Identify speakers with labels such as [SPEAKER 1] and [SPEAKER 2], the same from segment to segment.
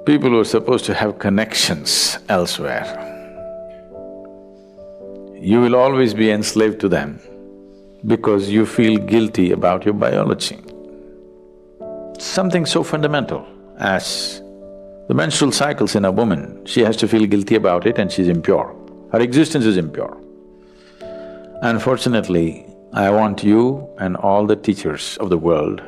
[SPEAKER 1] People who are supposed to have connections elsewhere, you will always be enslaved to them because you feel guilty about your biology. Something so fundamental as the menstrual cycles in a woman, she has to feel guilty about it and she's impure. Her existence is impure. Unfortunately, I want you and all the teachers of the world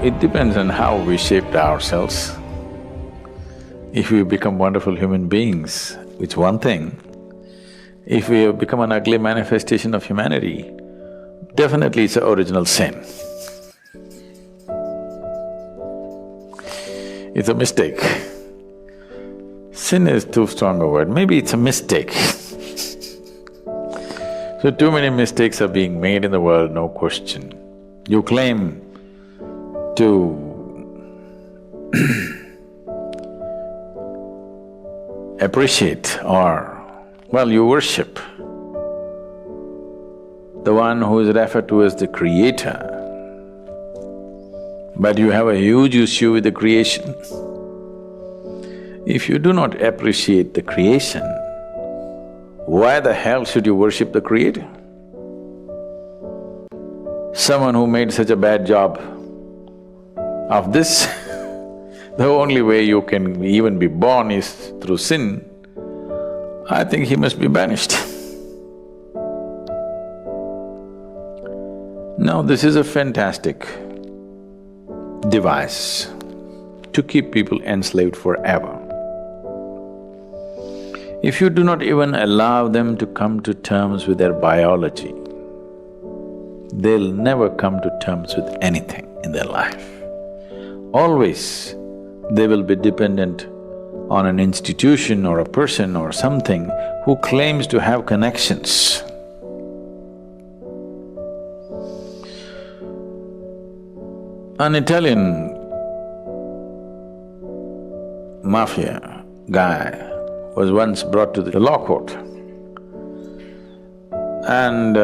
[SPEAKER 1] it depends on how we shaped ourselves. If we become wonderful human beings, it's one thing. If we have become an ugly manifestation of humanity, definitely it's an original sin. It's a mistake. Sin is too strong a word, maybe it's a mistake. So too many mistakes are being made in the world, no question. You claim to appreciate or, well, you worship the one who is referred to as the creator, but you have a huge issue with the creation. If you do not appreciate the creation, why the hell should you worship the creator? Someone who made such a bad job of this, the only way you can even be born is through sin, I think he must be banished. Now, this is a fantastic device to keep people enslaved forever. If you do not even allow them to come to terms with their biology, they'll never come to terms with anything in their life. Always they will be dependent on an institution or a person or something who claims to have connections. An Italian mafia guy was once brought to the law court and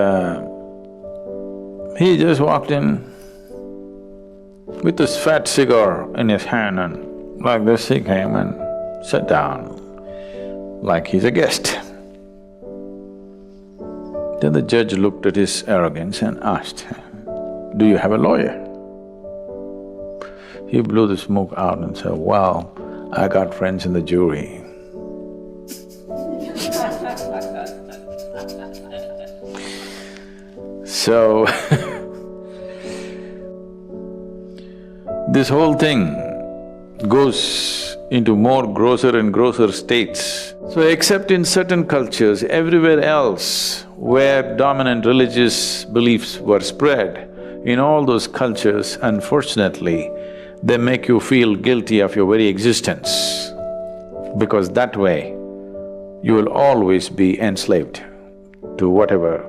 [SPEAKER 1] he just walked in with this fat cigar in his hand and like this he came and sat down like he's a guest. Then the judge looked at his arrogance and asked, "Do you have a lawyer?" He blew the smoke out and said, "Well, I got friends in the jury." So this whole thing goes into more grosser and grosser states. So except in certain cultures, everywhere else where dominant religious beliefs were spread, in all those cultures, unfortunately, they make you feel guilty of your very existence, because that way you will always be enslaved to whatever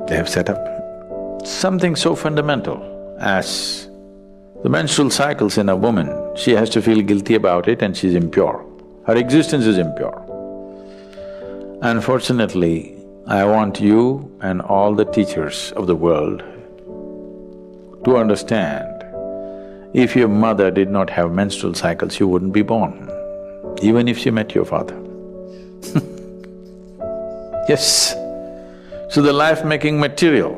[SPEAKER 1] they have set up. Something so fundamental as the menstrual cycles in a woman, she has to feel guilty about it and she's impure. Her existence is impure. Unfortunately, I want you and all the teachers of the world to understand, if your mother did not have menstrual cycles, you wouldn't be born, even if she met your father. Yes. So the life-making material,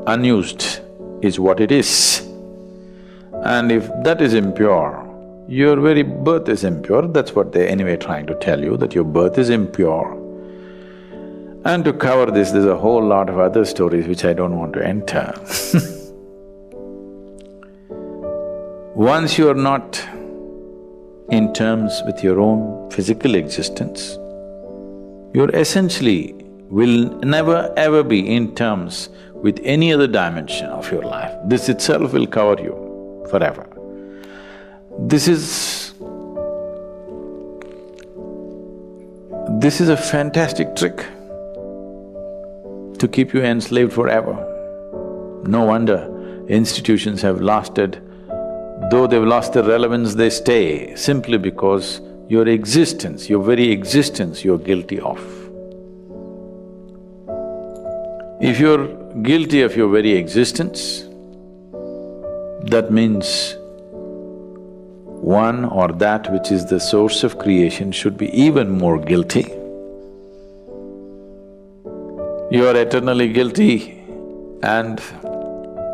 [SPEAKER 1] unused, is what it is. And if that is impure, your very birth is impure, that's what they're anyway trying to tell you, that your birth is impure. And to cover this, there's a whole lot of other stories which I don't want to enter. Once you are not in terms with your own physical existence, you're essentially will never ever be in terms with any other dimension of your life. This itself will cover you forever. This is a fantastic trick to keep you enslaved forever. No wonder institutions have lasted Though they've lost their relevance, they stay simply because your existence, your very existence, you're guilty of. If you're guilty of your very existence, that means one or that which is the source of creation should be even more guilty. You are eternally guilty, and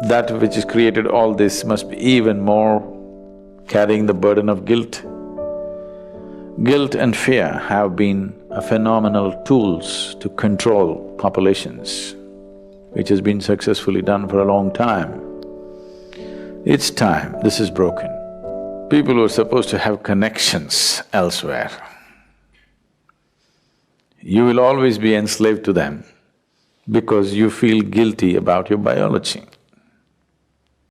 [SPEAKER 1] that which has created all this must be even more carrying the burden of guilt. Guilt and fear have been phenomenal tools to control populations, which has been successfully done for a long time. It's time this is broken. People who are supposed to have connections elsewhere, you will always be enslaved to them because you feel guilty about your biology.